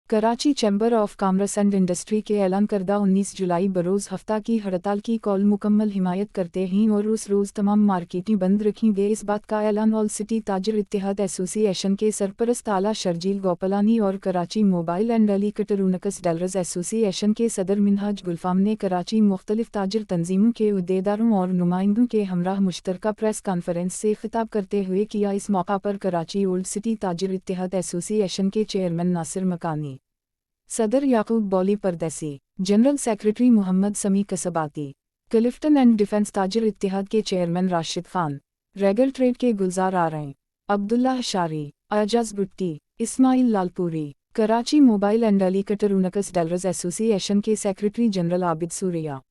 Karachi chamber of commerce and industry के ऐलान करदा 19 जुलाई बरोज़ हफ्ता की हड़ताल की कॉल मुकम्मल हिमायत करते हैं और उस रोज़ तमाम मार्केटें बंद रखी गई। इस बात का ऐलान ऑल सिटी ताजर इत्तेहाद एसोसिएशन के सरपरस्त आला शर्जील गोपालानी और Karachi mobile and electronics dealers association के सदर मिनहाज गुलफाम ने कराची मुख्तलिफ ताजर तंजीमों के उहदेदारों और नुमाइंदों के हमराह मुश्तरका प्रेस कॉन्फ्रेंस से खिताब करते हुए किया। इस मौका पर कराची ओल्ड सिटी ताजर इत्तेहाद एसोसिएशन के चेयरमैन नासिर मकानी, सदर Yaqoob Bawli Pardesi, general secretary Mohammad Sami Kasbati, Clifton and defence ताजर इत्तेहाद के chairman Rashid Khan, Regal trade के Gulzar Arain, Abdullah Ashari, Ejaz Butti, Ismail Lalpuri, Karachi mobile and electronics dealers association के सेक्रेटरी जनरल आबिद सूरिया,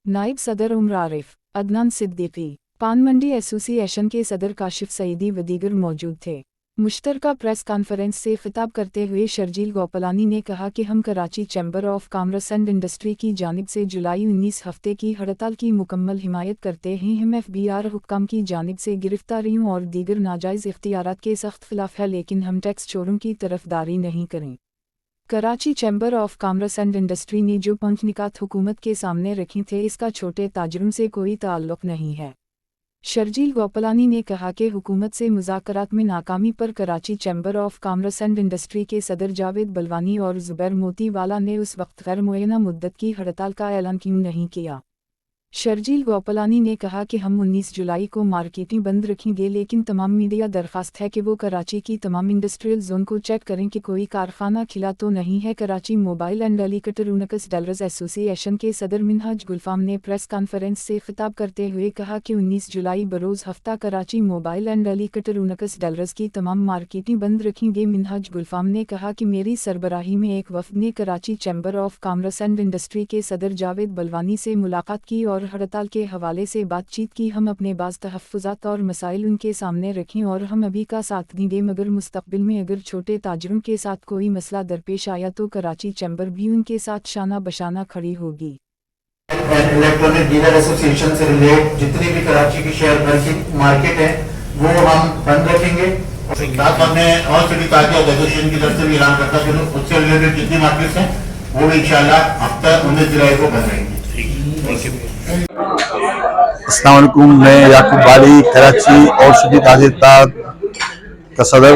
नायब सदर उमर आरिफ, अदनान सिद्दीकी, पान मंडी एसोसिएशन के सदर काशिफ सईदी व दीगर मौजूद थे। मुश्तरका प्रेस कॉन्फ्रेंस से खिताब करते हुए शर्जील गोपालानी ने कहा कि हम Karachi chamber of commerce and industry की जानिब से जुलाई 19 हफ्ते की हड़ताल की मुकम्मल हिमायत करते हैं। हम FBR हुक्काम की जानिब से गिरफ्तारियों और दीगर नाजायज़ इख्तियारात के सख्त खिलाफ है, लेकिन हम टैक्स चोरों की तरफदारी नहीं करें। Karachi chamber of commerce and industry ने जो 5 निकात हुकूमत के सामने रखी थे, इसका छोटे ताजरों से कोई ताल्लुक़ नहीं है। शर्जील गोपालानी ने कहा कि हुकूमत से मुज़ाकरात में नाकामी पर Karachi chamber of commerce and industry के सदर जावेद बलवानी और ज़ुबैर मोतीवाला ने उस वक्त गैर मुअय्यना मुद्दत की हड़ताल का ऐलान क्यों नहीं किया। शर्जील गोपालानी ने कहा कि हम 19 जुलाई को मार्केटें बंद रखेंगे, लेकिन तमाम मीडिया दरख्वास्त है कि वो कराची की तमाम इंडस्ट्रियल जोन को चेक करें कि कोई कारखाना खिला तो नहीं है। Karachi mobile and electronics dealers association के सदर मिनहाज गुलफाम ने प्रेस कॉन्फ्रेंस से खिताब करते हुए कहा कि 19 जुलाई बरोज़ हफ्ता Karachi mobile and electronics dealers की तमाम मार्केटें बंद रखेंगे। मिनहाज गुलफाम ने कहा कि मेरी सरबराही में एक वफद ने Karachi chamber of commerce and industry के सदर जावेद बलवानी से मुलाकात की और हड़ताल के हवाले से बातचीत की। हम अपने बाज़ तहफ़्फ़ुज़ात और मसाइल उनके सामने रखें और हम अभी का साथ देंगे, मगर मुस्तक़बिल में अगर छोटे ताजरों के साथ कोई मसला दरपेश आया तो कराची चैम्बर भी उनके साथ शाना बशाना खड़ी होगी। इलेक्ट्रॉनिक डीलर एसोसिएशन से रिलेट जितनी भी कराची की शेयर मार्केट है वो हम बंद रखेंगे। साथ हमने और सिटी ताजर एसोसिएशन की तरफ से भी ऐलान करता है कि उससे रिलेटेड जितनी मार्केट्स हैं वो भी इंशाल्लाह हफ्ता 19 जुलाई को बंद रहेंगी। अस्सलाम वालेकुम, मैं याकूब बाली कराची ओल्ड सिटी ताजर का सदर।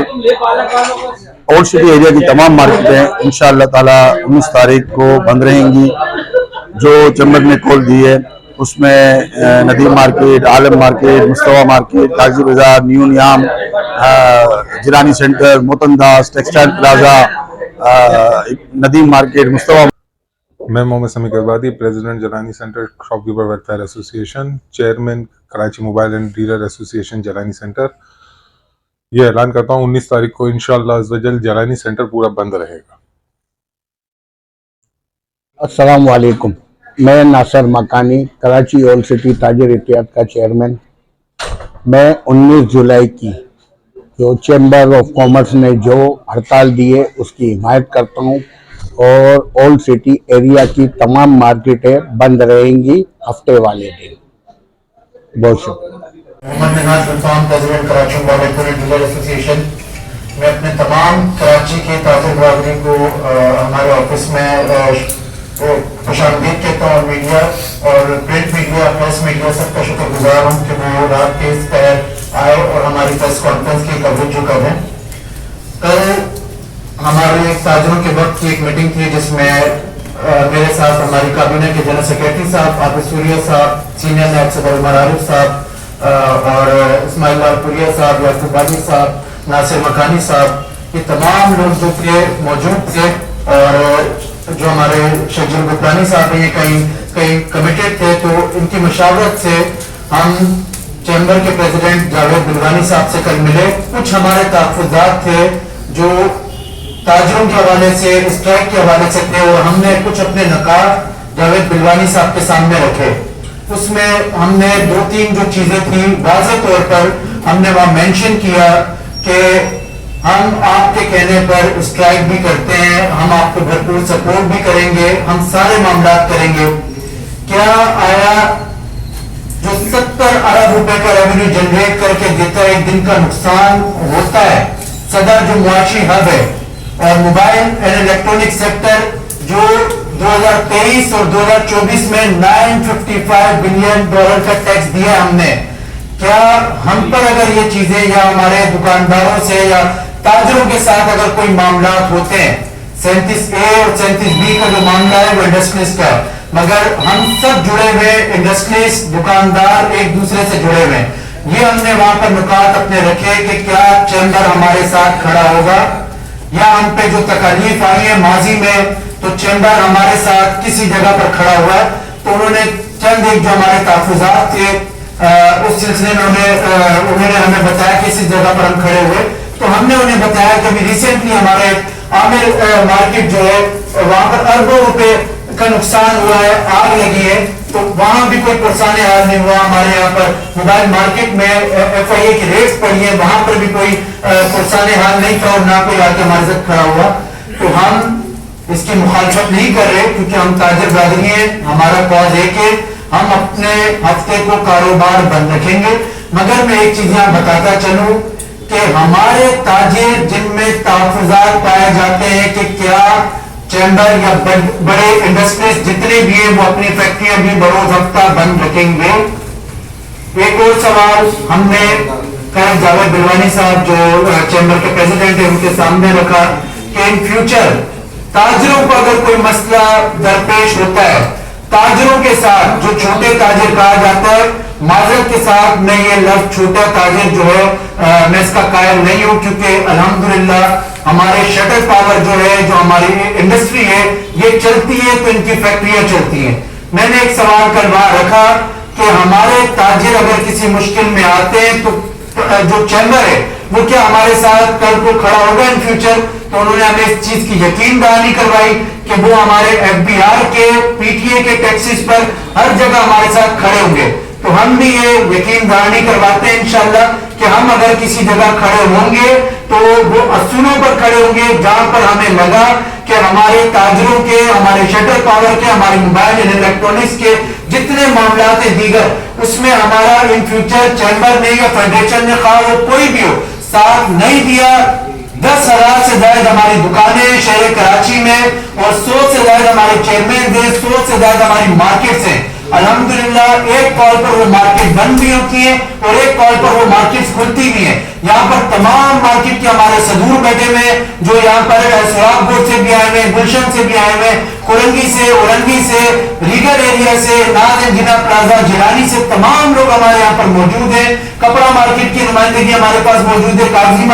ओल्ड सिटी एरिया की तमाम मार्केटें इंशाअल्लाह ताला 19 तारीख को बंद रहेंगी। जो चैम्बर ने कॉल दी है उसमें Nadeem market, Alam market, Mustafa market, Kaghazi Bazaar, new नियाम, Jilani centre, Motandas, textile plaza, Nadeem market, Mustafa. मैं Mohammad Sami Kasbati, president Jalani centre shopkeeper welfare association, chairman Karachi mobile and dealer association Jalani centre, ये ऐलान करता हूँ 19 तारीख को इंशाअल्लाह अज़्ज़वजल जलानी सेंटर पूरा बंद रहेगा। अस्सलाम वालेकुम, मैं नासिर मकानी, कराची ओल्ड सिटी ताजर इत्तेहाद का चेयरमैन। मैं 19 जुलाई की जो चैम्बर ऑफ कॉमर्स ने जो हड़ताल दी है उसकी हिमायत करता हूँ और ओल्ड सिटी एरिया की तमाम मार्केटें बंद रहेंगी हफ्ते वाले दिन। बहुत शुक्रिया। President Karachi mobile dealer association मैं अपने तमाम कराची के ताजर बरादरी को हमारे ऑफिस में खुशामदीद कहता हूँ। मीडिया और प्रिंट मीडिया, प्रेस मीडिया सबका शुक्रगुजार हूँ कि वो रात के इस पर आए और हमारी प्रेस कॉन्फ्रेंस की कवरेज जो कर रहे हैं। कल हमारे ताजरों के वक्त की एक मीटिंग थी जिसमें मेरे साथ हमारी काबीना के जनरल सेक्रेटरी साहब आबिद सूरिया साहब, सीनियर नायब सदर उमर आरिफ साहब और इस्माइल लालपुरिया साहब, याकूब बाली साहब, नासिर मकानी साहब, ये तमाम लोग जो थे मौजूद थे और जो हमारे शर्जील गोपालानी साहब ये कहीं कमिटेड थे। तो इनकी मशावरत से हम चैम्बर के प्रेसिडेंट जावेद बलवानी साहब से कल मिले। कुछ हमारे तहफ़्फ़ुज़ात थे जो ताजरों के हवाले से, स्ट्राइक के हवाले से थे और हमने कुछ अपने नकात जावेद बलवानी साहब के सामने रखे। उसमें हमने 2-3 जो चीजें थी वाज़ेह तौर पर हमने वहां मेंशन किया कि हम आपके कहने पर स्ट्राइक भी करते हैं, हम आपको भरपूर सपोर्ट भी करेंगे, हम सारे मामला करेंगे। क्या आया जो 70 अरब रुपए का रेवेन्यू जनरेट करके देता है, एक दिन का नुकसान होता है। सदर जो मुआशी हब है اور موبائل اینڈ الیکٹرانک سیکٹر جو 2023 اور 2024 میں $955 بلین کا ٹیکس دیا ہم نے. کیا ہم پر اگر یہ چیزیں یا ہمارے دکانداروں سے یا تاجروں کے ساتھ اگر کوئی معاملات ہوتے ہیں, 37A اور 37B کا جو معاملہ ہے وہ انڈسٹریز کا, مگر ہم سب جڑے ہوئے انڈسٹریز دکاندار ایک دوسرے سے جڑے ہوئے, یہ ہم نے وہاں پر نکات اپنے رکھے کہ کیا چیمبر ہمارے ساتھ کھڑا ہوگا یا ہم پہ جو تکالیف آئی ہے ماضی میں تو چیمبر ہمارے ساتھ کسی جگہ پر کھڑا ہوا ہے. تو انہوں نے چند ایک جو ہمارے تحفظات تھے اس سلسلے میں انہوں نے ہمیں بتایا کہ اس جگہ پر ہم کھڑے ہوئے, تو ہم نے انہیں بتایا کہ ابھی ریسنٹلی ہمارے عامر مارکیٹ جو ہے وہاں پر اربوں روپے کا نقصان ہوا ہے, آگ لگی ہے, تو وہاں بھی کوئی پرسان حال نہیں ہوا. ہمارے یہاں پر موبائل مارکیٹ میں FIA کی ریٹس پڑی ہے, وہاں پر بھی کوئی پرسان حال نہیں تھا اور نہ کوئی آ کے ہمارے ساتھ کھڑا ہوا. تو ہم اس کی مخالفت نہیں کر رہے کیونکہ ہم تاجر برادری ہیں, ہمارا کاز ہے کہ ہم اپنے ہفتے کو کاروبار بند رکھیں گے. مگر میں ایک چیز یہاں بتاتا چلوں کہ ہمارے تاجر جن میں تحفظات پائے جاتے ہیں کہ کیا چیمبر یا بڑے انڈسٹریز جتنے بھی ہیں وہ اپنی فیکٹریاں بھی بروز ہفتہ بند رکھیں گے. ایک اور سوال ہم نے کل جاوید بلوانی صاحب جو چیمبر کے پریزیڈنٹ ہیں ان کے سامنے رکھا کہ ان فیوچر تاجروں کو اگر کوئی مسئلہ درپیش ہوتا ہے, تاجروں کے ساتھ جو چھوٹے تاجر کہا جاتا ہے, معذرت کے ساتھ میں یہ لفظ چھوٹا تاجر جو ہے میں اس کا قائل نہیں ہوں کیونکہ الحمدللہ ہمارے شٹر پاور جو ہے جو ہماری انڈسٹری ہے یہ چلتی ہے تو ان کی فیکٹریاں چلتی ہیں. میں نے ایک سوال کل وہاں رکھا کہ ہمارے تاجر اگر کسی مشکل میں آتے ہیں تو جو چیمبر ہے وہ کیا ہمارے ساتھ کل کو کھڑا ہوگا ان فیوچر. تو انہوں نے ہمیں اس چیز کی یقین دہانی کروائی کہ وہ ہمارے FBR کے PTA کے ٹیکسز پر ہر جگہ ہمارے ساتھ کھڑے ہوں گے. تو ہم بھی یہ یقین دہانی کرواتے ہیں انشاءاللہ کہ ہم اگر کسی جگہ کھڑے ہوں گے تو وہ اصولوں پر کھڑے ہوں گے جہاں پر ہمیں لگا کہ ہمارے تاجروں کے, ہمارے شٹر پاور کے, ہماری موبائل اینڈ الیکٹرانکس کے جتنے معاملات ہیں دیگر اس میں ہمارا ان فیوچر چیمبر نے یا فیڈریشن نے خواہ وہ کوئی بھی ہو ساتھ نہیں دیا. 10,000 سے زائد ہماری دکانیں شہر کراچی میں اور 100 سے زائد ہمارے چیئرمین ہیں, 100 سے زائد ہماری مارکیٹس ہیں. الحمدللہ ایک کال پر وہ مارکیٹ بند بھی ہوتی ہے اور ایک کال پر وہ مارکیٹس کھلتی بھی ہیں. یہاں پر تمام مارکیٹ کے ہمارے صدور بیٹھے ہوئے جو یہاں پر سراغ گوٹ سے بھی آئے ہوئے, گلشن سے بھی آئے ہوئے, کولنگی سے, اورنگی سے, ریگل ایریا سے, ناز اینڈ جناح پلازا, جیلانی سے, تمام لوگ ہمارے یہاں پر موجود ہیں. کپڑا مارکیٹ کی نمائندگی ہمارے پاس موجود ہے, کاغذی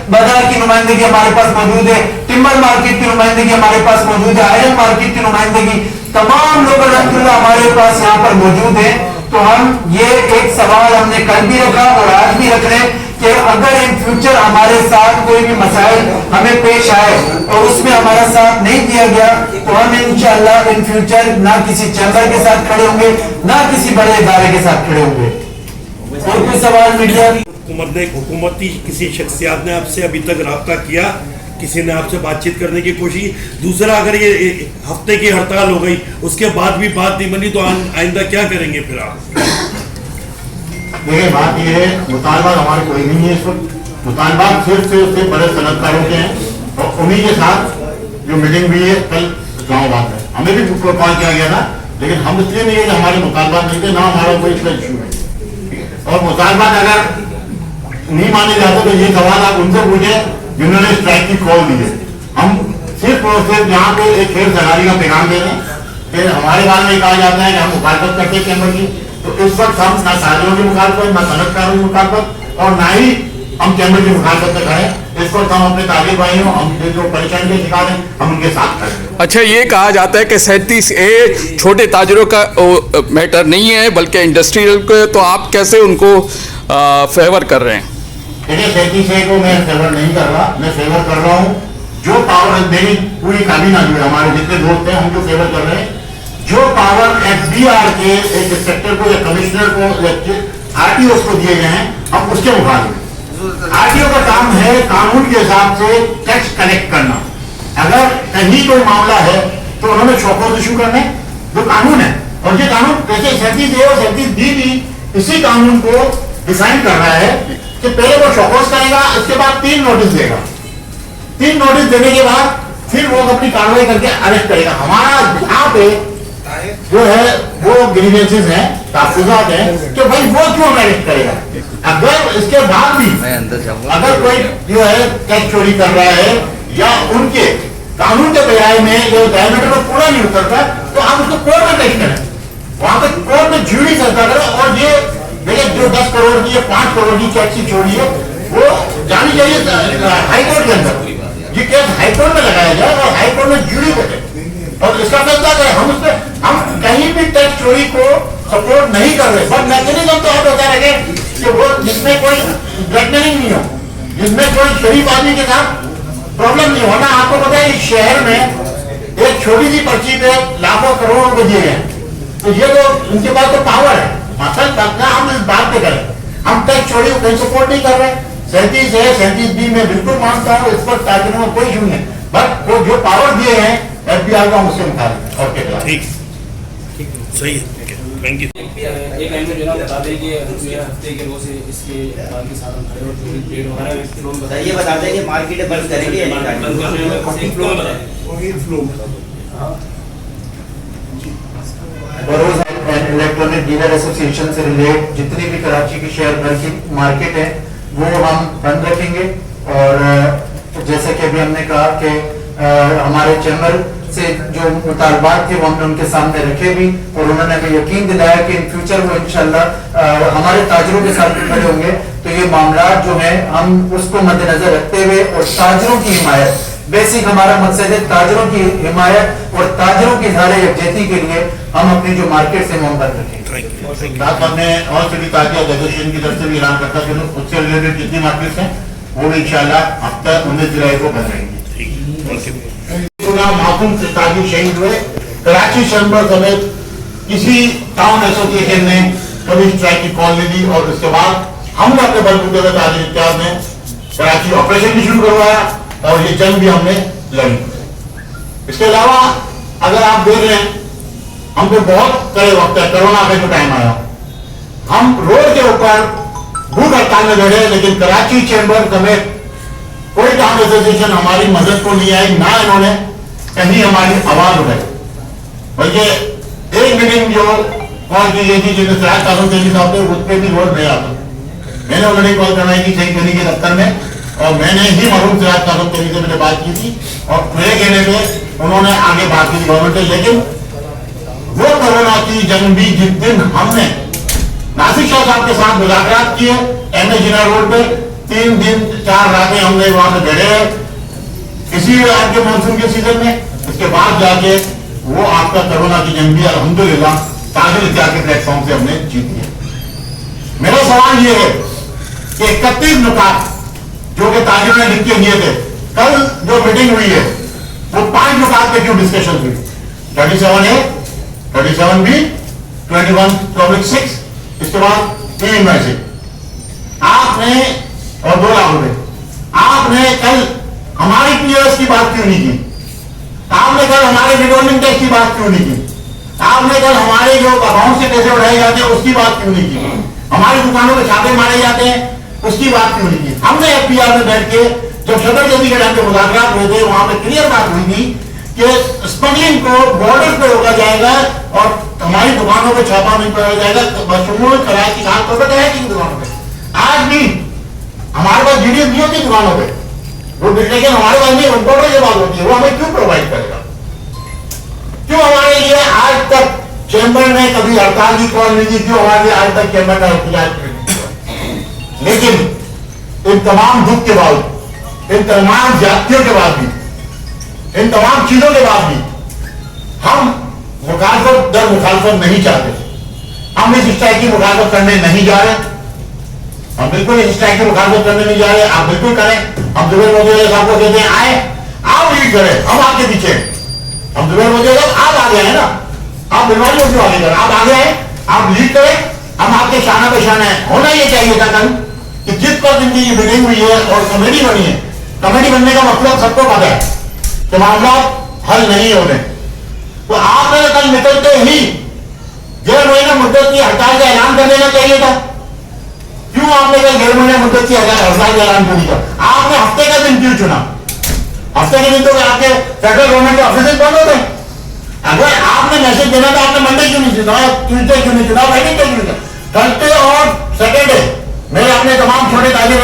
بازار کی نمائندگی ہمارے پاس موجود ہے, ٹمبر مارکیٹ کی نمائندگی ہمارے پاس موجود ہے, آئرن مارکیٹ کی نمائندگی, تمام لوگ الحمدللہ ہمارے پاس یہاں پر موجود ہیں. تو ہم یہ ایک سوال ہم نے کل بھی رکھا اور آج بھی رکھ رہے ہیں کہ اگر ان فیوچر ہمارے ساتھ کوئی بھی مسائل ہمیں پیش آئے اور اس میں ہمارا ساتھ نہیں دیا گیا تو ہم انشاءاللہ ان فیوچر نہ کسی چیمبر کے ساتھ کھڑے ہوں گے نہ کسی بڑے ادارے کے ساتھ کھڑے ہوں گے. اور کوئی سوال میڈیا حکومتی کسی شخصیات نے آپ سے ابھی تک رابطہ کیا, کسی نے آپ سے بات چیت کرنے کی کوشش؟ دوسرا, اگر یہ ہفتے کی ہڑتال ہو گئی اس کے بعد بھی بات نہیں بنی تو آئندہ کیا کریں گے پھر آپ؟ دیکھیں بات یہ ہے, مطالبات ہمارے کوئی نہیں ہے اس وقت. مطالبات صرف سے بڑے صنعت کاروں کے ہیں اور انہیں کے ساتھ جو میٹنگ ہوئی ہے کل اسلام آباد میں, ہمیں بھی کال کیا گیا تھا لیکن ہم اس لیے نہیں ہے کہ ہمارے مطالبات نہیں تھے, نہ ہمارا کوئی اس کا ایشو ہے. اور مطالبات اگر نہیں مانے جاتے تو یہ سوال آپ ان سے پوچھیں جنہوں نے اسٹرائک کی کال دی ہے. ہم صرف اور صرف یہاں پہ ایک کھیل سراری کا پیغام دے رہے ہیں کہ ہمارے بارے میں کہا جاتا ہے کہ ہم مخالفت کرتے ہیں چیمبر کی, تو اس وقت ہم نہ تاجروں کی مخالفت, نہ صنعت کاروں کی مخالفت اور نہ ہی ہم چیمبر کی مخالفت سے کھڑے ہیں. اس وقت ہم اپنے تاجر بھائیوں, ہم جو پریشانی کے شکار ہیں, ہم ان کے ساتھ کھڑے ہیں. اچھا, یہ کہا جاتا ہے کہ 37A چھوٹے تاجروں کا میٹر نہیں ہے بلکہ انڈسٹریل کو, تو آپ کیسے ان کو فیور کر رہے ہیں؟ دیکھیں 37A کو میں فیور نہیں کر رہا, میں فیور کر رہا ہوں جو پاور میری پوری کابینہ جو ہے, ہمارے جتنے دوست ہیں ہم جو فیور کر رہے ہیں, جو پاور FBR کے ایک انسپیکٹر کو یا کمشنر کو یا RTOs کو دیے گئے ہیں ہم اس کے مخالف. RTO کا کام ہے قانون کے حساب سے ٹیکس کلیکٹ کرنا. اگر کہیں کوئی معاملہ ہے تو انہوں نے شوکوز ایشو کرنے جو قانون ہے, اور یہ قانون جیسے 37A اور 37B بھی اسی قانون کو ڈیزائن کر رہا ہے کہ پہلے وہ شوکوز کرے گا, اس کے بعد 3 نوٹس دے گا. 3 नोटिस देने के बाद फिर वो अपनी कार्रवाई करके अरेस्ट करेगा। हमारा यहाँ पे जो है वो ग्रीवेंसेस हैं, ताफुजात हैं, तो भाई वो क्यों अरेस्ट करेगा? अगर इसके बाद भी अगर कोई जो है टैक्स चोरी कर रहा है या उनके कानून के बजाय में जो डायमीटर में पूरा नहीं उतरता, तो आप उसको कोर्ट में पेश करें, वहां पे कोर्ट में ज्यूरी चलता रहे। और ये देखिए जो 10 करोड़ की या 5 करोड़ की टैक्स की चोरी है वो जानी चाहिए हाईकोर्ट के अंदर, ये केस हाईकोर्ट में लगाया जाए और हाईकोर्ट में ज्यूरी बचे और इसका फैसला करें। हम कहीं भी टैक्स चोरी को सपोर्ट नहीं कर रहे, बट मैकेनिज्म तो आप बता रहे कि वो जिसमें कोई ब्लैकमेलिंग नहीं हो, जिसमें कोई शरीफ आदमी के साथ प्रॉब्लम नहीं होना। आपको पता है इस शहर में एक छोटी सी पर्ची पे लाखों करोड़ों को दिए गए, तो ये तो उनके पास तो पावर है। मतलब हम इस बात पे करें, हम टैक्स चोरी को कहीं सपोर्ट नहीं कर रहे। 37 है, 37B में बिल्कुल मानता हूँ, इस पर ताकि में कोई इशू नहीं है, बट वो जो पावर दिए हैं FBI को हम उससे मुखालिफ और के खिलाफ। ठीक सही है, थैंक यू। एक लाइन में जो ना बता दें कि हफ्ते के रोज इसके बाकी साधन खड़े और जो भी ट्रेड हो रहा है फ्लो में बताइए, बता दें कि मार्केट बंद करेंगे या नहीं करेंगे? फ्लो में बताएं। बरोज एंड इलेक्ट्रॉनिक डीलर एसोसिएशन से रिलेट जितनी भी कराची की शेयर भर की मार्केट है वो हम बंद रखेंगे। और जैसे कि अभी हमने कहा कि हमारे चैम्बर से जो मुतालबात थे वो हमने उनके सामने रखे भी, और उन्होंने हमें यकीन दिलाया कि इन फ्यूचर वो इंशाल्लाह हमारे ताजरों के साथ खड़े होंगे। तो ये मामला जो है हम उसको मद्देनजर रखते हुए और ताजरों की हिमायत, बेसिक हमारा मकसद है ताजरों की हिमायत और ताजरों की इज़हार यकजहती के लिए हम अपनी जो मार्केट से मोहब्बत रखेंगे। साथ हमने और सिटी ताजी एसोसिएशन की तरफ से भी ऐलान करता है उससे रिलेटेड जितनी मार्केट्स हैं वो भी इंशाल्लाह अब तक 19 जुलाई को बंद रहेंगी। मासूम ताजी शहीद हुए, कराची चैम्बर समेत किसी टाउन एसोसिएशन ने कभी स्ट्राइक की कॉल नहीं दी, और उसके बाद हमने अपने बलबूते पे ताजिर इत्तेहाद ने कराची ऑपरेशन भी शुरू करवाया और ये जंग भी हमने लड़ी। इसके अलावा अगर आप देख रहे हैं हम पे बहुत कड़े वक्त है, कोरोना का जो टाइम आया, हम रोड के ऊपर भूख हड़ताल में लड़े, लेकिन कराची चैम्बर समेत कोई टाउन एसोसिएशन हमारी मदद को नहीं आई, ना इन्होंने कहीं हमारी आवाज उठाई। बल्कि एक मीटिंग जो कॉल की गई थी जिसमें सराज कानून तेजी साहब थे, उस पर भी रोड नहीं आता। मैंने ऑलरेडी कॉल करवाई थी शेख गनी के दफ्तर में, और मैंने ही मरूम सराज कानून तेजी से मैंने बात की थी, और मेरे कहने पे उन्होंने आगे बात की थी गवर्नमेंट से। लेकिन वो कोरोना की जंग भी जिस दिन हमने नासिर शाह साहब के साथ मुलाकात की है MS जिना रोड पे, 3 दिन 4 रातें हमने वहां पे बैठे हैं इसी आपके मानसून के सीजन में, उसके बाद जाके वो आपका कोरोना की जंग भी अल्हम्दुलिल्लाह ताजिर इत्तेहाद के प्लेटफॉर्म से हमने जीती है। मेरा सवाल ये है कि 31 नुकात जो कि ताजिर ने लिख के दिए थे, कल जो मीटिंग हुई है वो 5 नुकात पे क्यों डिस्कशन हुई? 37A, 37B, 21.6, इसके बाद 3 में से आपने और 2 लाख रुपए आपने कल हमारी POS की बात क्यों नहीं की? आपने कल हमारे रिवॉल्विंग टैक्स की बात क्यों नहीं की? आपने कल हमारे जो अकाउंट से पैसे उठाए जाते हैं उसकी बात क्यों नहीं की? हमारी दुकानों पे छापे मारे जाते हैं उसकी बात क्यों नहीं की? हमने FPR में बैठ के जब सदर जल्दी के टाइम पे मुज़ाकरात हुए थे वहां पे क्लियर बात हुई थी कि स्मगलिंग को बॉर्डर पे रोका जाएगा और हमारी दुकानों पे छापा नहीं पड़ा जाएगा, बशमूल कराची खासतौर पर कराची की दुकानों पे। आज भी हमारे पास GDS नहीं होती दुकानों पे, वो लेकिन हमारे पास नहीं बॉर्डर की बात होती है, वो हमें क्यों प्रोवाइड करेगा? क्यों हमारे लिए आज तक चैम्बर ने कभी हड़ताल की कॉल नहीं की? क्यों हमारे लिए आज तक चैम्बर का एहतजाज नहीं किया? लेकिन इन तमाम दुख के बावजूद, इन तमाम जातियों के बाद भी, इन तमाम चीजों के बाद भी हम मुखालफत दर मुखालफत नहीं चाहते। हम इस स्ट्राइक की मुखालफत करने नहीं जा रहे, हम बिल्कुल इस स्ट्राइक की मुखालफत करने नहीं जा रहे। आप बिल्कुल करें, हम जुबेर मोदी साहब को कहते हैं आए, आप लीड करें, हम आपके पीछे। हम जुबेर मोदी साहब आप आगे हैं ना, आप बीमारी क्यों आगे करें? आप आगे हैं, आप लीड करें, हम आपके शाना पे शाना है। होना ये चाहिए था कल कि जिस पर दिन की मीटिंग हुई है और कमेटी बनी है, कमेटी बनने का मतलब सबको पता है कि मामला हल नहीं हो रहे, तो आपने कल निकलते ही 1.5 महीना मुद्दत की हड़ताल का ऐलान कर देना चाहिए था। क्यों आपने कल 1.5 महीने मुद्दत की हड़ताल का ऐलान कर दिया? आपने हफ्ते का दिन क्यों चुना? हफ्ते के दिन तो आपके सेंट्रल गवर्नमेंट के ऑफिस बंद होते हैं। अगर आपने मैसेज देना तो आपने मंडे क्यों नहीं चुना, ट्यूजडे क्यों नहीं चुना, वेडनेसडे क्यों नहीं चुना? थर्सडे और सैटरडे मैं अपने तमाम छोटे ताजिर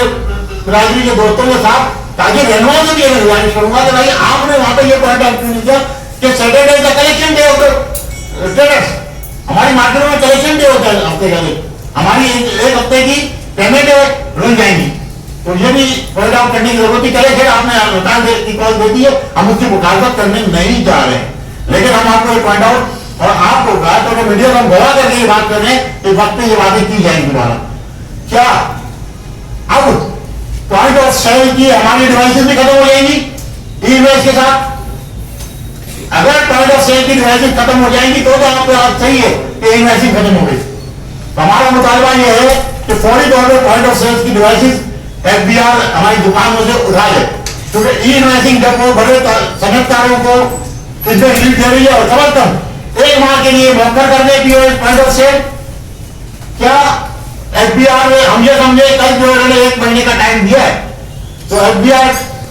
बिरादरी के दोस्तों के साथ ताजिर रहनुमा से भी गुजारिश करूंगा कि भाई आपने वहां पे ये पॉइंट आउट क्यों नहीं किया कि सैटरडे का कलेक्शन डे होता है। ट्रेडर्स हमारी मार्केटों में कलेक्शन डे होता है हफ्ते का, हमारी एक हफ्ते की पेमेंट रुक जाएंगी, तो ये भी पॉइंट आउट करने की जरूरत है। चले फिर आपने हड़ताल की कॉल दे दी है, हम उसकी मुखालफत करने नहीं जा रहे हैं, लेकिन हम आपको ये पॉइंट आउट और आपको बात करके मीडिया को हम गवाह करके ये बात कर रहे हैं कि वक्त पे ये बातें की जाएंगी दोबारा। क्या अब पॉइंट ऑफ सेल की हमारी डिवाइसेस भी खत्म हो जाएंगी ई इमेज के साथ? अगर पॉइंट ऑफ सेल की डिवाइसेस खत्म हो जाएंगी तो आपको बात सही है कि ई इमेज खत्म हो गई। तो हमारा मुतालबा ये है कि फौरी तौर पर पॉइंट ऑफ सेल की डिवाइसेस एफबीआर हमारी दुकानों से उठा ले, क्योंकि ई इमेजिंग जब वो बड़े सनतकारों को इसमें लीड दे रही है और कम से कम एक माह के लिए मौका कर दे पीओएस पॉइंट ऑफ सेल। क्या एफबीआर में हम ये समझे कल जो उन्होंने 1 महीने का टाइम दिया है, तो एफबीआर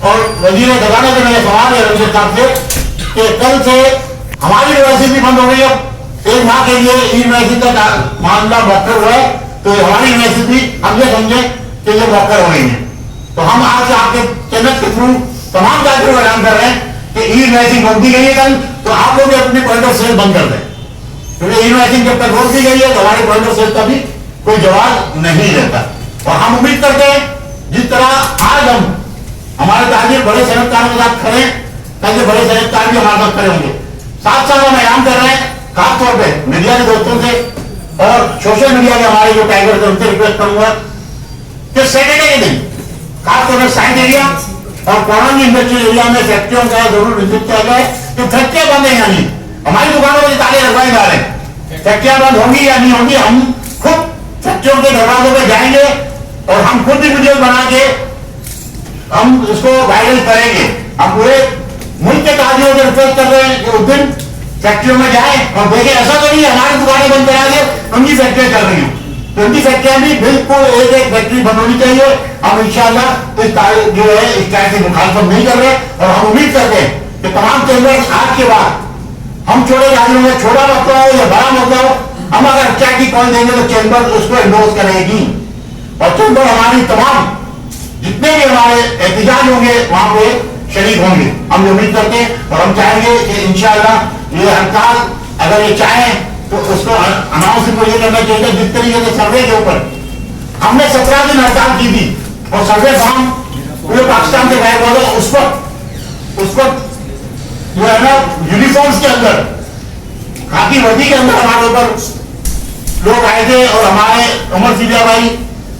और वजीर खजाना से मेरा सवाल है रमशद साहब से कि कल से हमारी डिवाइसेस भी बंद हो गई, अब 1 माह के लिए ई इमेजिंग का मामला मौका हुआ है, तो हमारी इमेजिंग भी हम ये समझे कि ये मौका हो रही है। तो हम आज आपके चैनल के थ्रू तमाम ताजिरों को ऐलान कर रहे हैं कि ई इमेजिंग रोक दी गई है कल, तो आप लोग भी अपने पॉइंट ऑफ सेल बंद कर दें, क्योंकि ई इमेजिंग जब तक रोक दी गई है तो हमारे पॉइंट ऑफ सेल का भी कोई जवाब नहीं रहता। और हम उम्मीद करते हैं जिस तरह आज हम हमारे ताजिर बड़े सनतकारों के साथ खड़े, कल के बड़े सनतकार भी हमारे साथ खड़े होंगे। साथ साथ हम ऐलान कर रहे हैं खासतौर पर मीडिया के दोस्तों से और सोशल मीडिया के हमारे जो टाइगर थे उनसे रिक्वेस्ट करूंगा कि सैटरडे के दिन खासतौर पर साइंस एरिया और पुरानी इंडस्ट्रियल एरिया में फैक्ट्रियों का जरूर विजिट किया जाए। तो फैक्ट्रियां बंद है या नहीं, हमारी दुकानों में ताले लगवाए जा रहे हैं, फैक्ट्रियां बंद होंगी या नहीं होंगी, हम खुद फैक्ट्रियों के दरवाजों पे जाएंगे और हम खुद भी वीडियो बना के हम इसको वायरल करेंगे। हम पूरे मुल्क के ताजिरों से रिक्वेस्ट कर रहे हैं कि उस दिन फैक्ट्रियों में जाए और देखें, ऐसा तो नहीं हमारी दुकानें बंद करा के उनकी फैक्ट्रियां चल रही हैं, तो उनकी फैक्ट्रियां भी बिल्कुल एक एक फैक्ट्री बंद होनी चाहिए। हम इंशाअल्लाह इस जो है इस टाइप की मुखालफत नहीं कर रहे और हम उम्मीद करते हैं कि तमाम चैम्बर्स आज के बाद हम छोटे ताजिरों में छोटा मसला हो या बड़ा मसला हो, हम अगर अच्छा की कॉल देंगे तो चैम्बर उसको एंडोर्स करेगी और चैम्बर हमारी तमाम जितने भी हमारे एहतजाज होंगे वहां पे शरीक होंगे। हम उम्मीद करते हैं और हम चाहेंगे कि इंशाअल्लाह ये हड़ताल अगर ये चाहें तो उसको अनाउंस को ये करना चाहिए जिस तरीके से सर्वे के ऊपर हमने 17 दिन हड़ताल की थी और सर्वे फॉर्म पूरे पाकिस्तान से गायब हुआ था। उस वक्त जो है ना यूनिफॉर्म्स के अंदर खाकी वर्दी के अंदर हमारे ऊपर लोग आए थे और हमारे उमर सीबिया भाई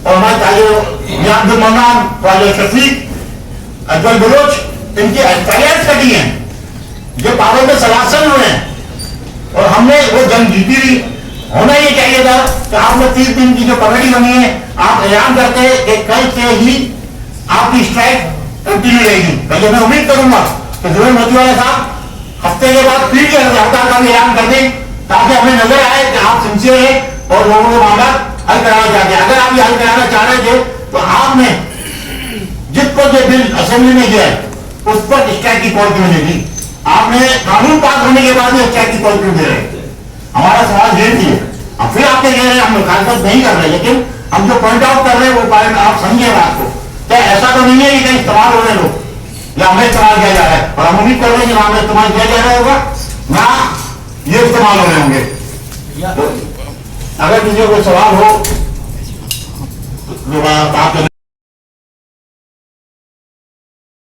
और हमारे ताजिर अब्दुल मन्नान, ख्वाजा शफीक, अजमल बलोच, इनकी एफआईआर कटी हैं, ये पावर में सलासन हुए हैं और हमने वो जंग जीती थी। होना ये चाहिए था कि आपने 30 दिन की जो कमेटी बनी है आप ऐलान करते हैं कि कल से ही आपकी स्ट्राइक कंटिन्यू रहेगी। पहले मैं उम्मीद करूंगा कि जुबेर मोतीवाला साहब हफ्ते के बाद फिर के हड़ताल का भी ऐलान कर दें ताकि हमें नजर आए कि आप सिंसियर हैं और लोगों को मामला हल कराना चाहते हैं। अगर आप ये हल कराना चाह रहे थे तो आपने जिस पर जो बिल असेंबली में गया उस पर स्ट्राइक की कॉल क्यों नहीं दी? आपने कानून पास होने के बाद में स्ट्राइक की कॉल क्यों दे रहे हैं? हमारा सवाल ये थी। अब फिर आपके कह रहे हैं हम मुखालफत नहीं कर रहे, लेकिन हम जो पॉइंट आउट कर रहे हैं वो पॉइंट आप समझे बात को। क्या ऐसा तो नहीं है कि कहीं इस्तेमाल हो रहे लोग या हमें इस्तेमाल किया जा रहा है? और हम उम्मीद कर रहे हैं कि हमें इस्तेमाल किया जा रहा होगा ना ये इस्तेमाल हो रहे होंगे। तो अगर किसी को कोई सवाल हो तो आप